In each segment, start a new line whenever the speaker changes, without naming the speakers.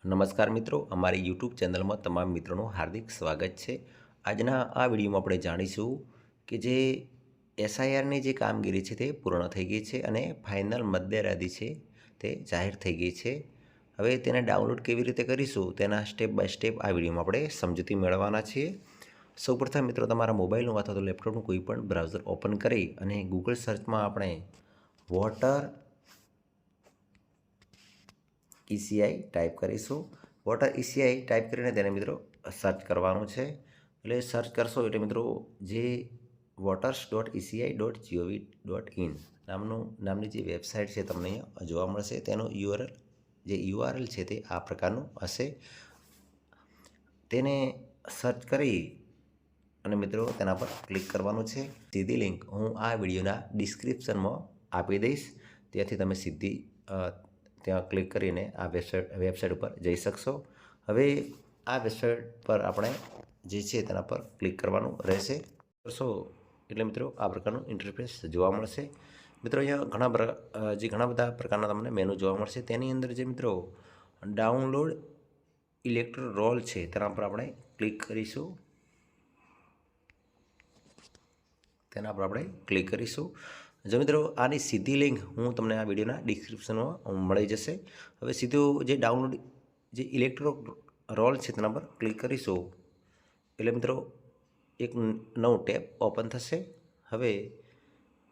નમસ્કાર મિત્રો, અમારી યુટ્યુબ ચેનલમાં તમામ મિત્રોનું હાર્દિક સ્વાગત છે। આજના આ વિડીયોમાં આપણે જાણીશું કે જે એસઆઈઆરની જે કામગીરી છે તે પૂર્ણ થઈ ગઈ છે અને ફાઇનલ મતદાર યાદી છે તે જાહેર થઈ ગઈ છે। હવે તેને ડાઉનલોડ કેવી રીતે કરીશું તેના સ્ટેપ બાય સ્ટેપ આ વિડીયોમાં આપણે સમજૂતી મેળવવાના છીએ। સૌપ્રથમ મિત્રો તમારા મોબાઈલનું અથવા તો લેપટોપનું કોઈ પણ બ્રાઉઝર ઓપન કરી અને ગૂગલ સર્ચમાં આપણે વોટર ECI टाइप करीशू। वोटर ECI टाइप करीने तेने मित्रों सर्च करवानुं छे। एटले सर्च करशो एटले मित्रों जे voters.eci.gov.in नामनी जे वेबसाइट है तमने अहींया जोवा मळशे। तेनो URL छे ते आ प्रकारनुं हशे। तेने सर्च करी अने मित्रों तेना पर क्लिक करवानुं छे। सीधी लिंक हूँ आ विडियोना डिस्क्रिप्शन में आपी दईश, त्याथी तमे सीधी ત્યાં ક્લિક કરીને આ વેબસાઇટ ઉપર જઈ શકશો। હવે આ વેબસાઇટ પર આપણે જે છે તેના પર ક્લિક કરવાનું રહેશે। કરશો એટલે મિત્રો આ પ્રકારનું ઇન્ટરફેસ જોવા મળશે। મિત્રો અહીંયા ઘણા બધા પ્રકારના તમને મેનુ જોવા મળશે। તેની અંદર જે મિત્રો ડાઉનલોડ ઇલેક્ટ્રોલ રોલ છે તેના પર આપણે ક્લિક કરીશું। તેના પર આપણે ક્લિક કરીશું। जो मित्रों आनी सीधी लिंक हूँ तमने आ विडियोना डिस्क्रिप्शन में मळी जशे। हवे सीधो जे डाउनलॉड जे इलेक्ट्रो रोल है तेना पर क्लिक करीशुं एटले मित्रों एक नवुं टेब ओपन थशे। हवे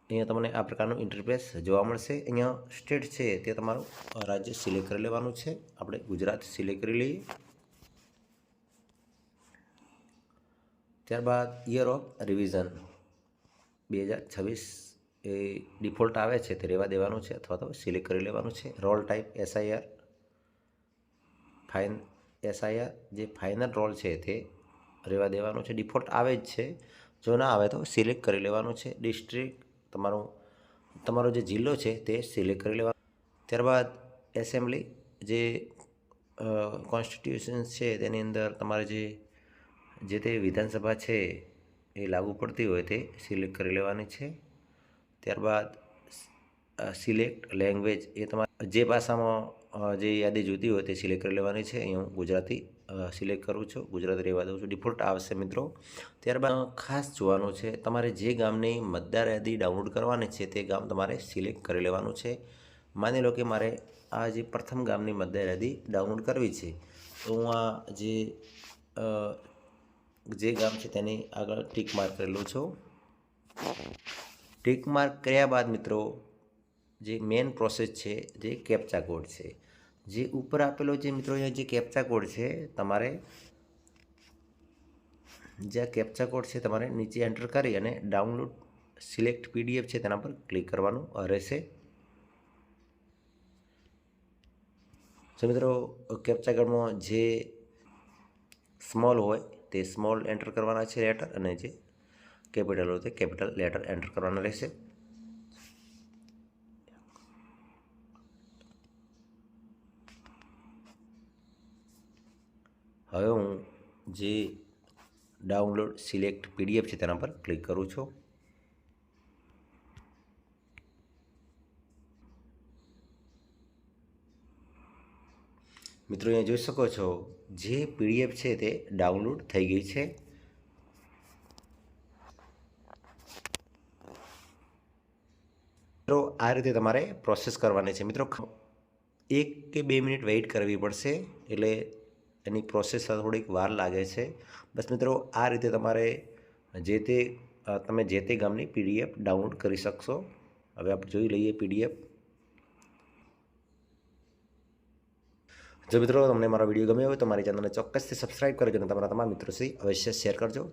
अहींया तमने आ प्रकारनुं इंटरफेस जोवा मळशे। अहींया स्टेट छे ते तमारुं राज्य सिलेक्ट करी लेवानुं छे। आपणे गुजरात सिलेक्ट करी लईए। त्यारबाद ईयर ऑफ रिविजन 2026 ए डिफॉल्ट आवे छे ते रेवा देवानुं छे अथवा तो सिलेक्ट करी लेवानुं छे। रोल टाइप एसआईआर जे फाइनल रोल छे ते रेवा देवानुं छे। डिफॉल्ट आवे ज छे, जो ना आवे तो सिलेक्ट करी लेवानुं छे। डिस्ट्रिक्ट तमारो जे जिल्लो छे ते सिलेक्ट करी लेवानो। त्यारबाद एसेम्बली जे कॉन्स्टिट्यूशन छे तेनी अंदर तमारे जे ते विधानसभा छे ए लागू पड़ती होय ते सिलेक्ट करी लेवानी छे। त्यारबाद सिलेक्ट लैंग्वेज ए तमारे जे भाषामां जे यादी जोती होय ते सिलेक्ट करी लेवानी छे। अहीं हूँ गुजराती सिलेक्ट करूँ छुं, गुजराती रहेवा दऊं छुं। डिफॉल्ट आवशे मित्रों। त्यारबाद खास जोवानुं छे तमारे जे गामनी मतदार यादी डाउनलॉड करवानी छे ते गाम तमारे सिलेक्ट करी लेवानुं छे। मानी लो कि मारे आ जे प्रथम गामनी मतदार यादी डाउनलॉड करवी छे तो हूँ आ जे गाम छे तेनी आगळ टीक मार्क करेलुं छुं। टीक मार्क कर्या बाद मित्रों जे मेन प्रोसेस है जे कैप्चा कोड है जे ऊपर आपेलो जे मित्रों जे कैप्चा कोड है तमारे जे कैप्चा कोड है तमारे नीचे एंटर करी अने डाउनलॉड सिलेक्ट पीडीएफ है तेना पर क्लिक करवानुं रहेशे। जो मित्रों कैप्चा कोड में जे स्मॉल होय ते स्मॉल एंटर करवाना छे लेटर अने जे कैपिटल हो तो कैपिटल लेटर एंटर करवाना रहेशे। हवे हूँ जे डाउनलॉड सिलेक्ट पीडीएफ है तेना पर क्लिक करूँ छूँ। मित्रों अहींया जोई शको छो जे पीडीएफ है ते डाउनलॉड थई गई है। मित्रों आ रीते तमारे प्रोसेस करवानी है। मित्रों 1 के 2 मिनिट वेट करवी पड़शे एटले एनी प्रोसेस थोड़ी वार लागे छे। बस मित्रों आ रीते तमारे तमे जे ते गामनी पीडीएफ डाउनलॉड करी शकशो। हवे आप जोई लईए पीडीएफ। जो मित्रों तमने मारो विडियो गम्यो होय तो मारी चेनलने चोक्कसथी सब्सक्राइब करजो अने तमारा तमाम मित्रों सुधी अवश्य शेर करजो।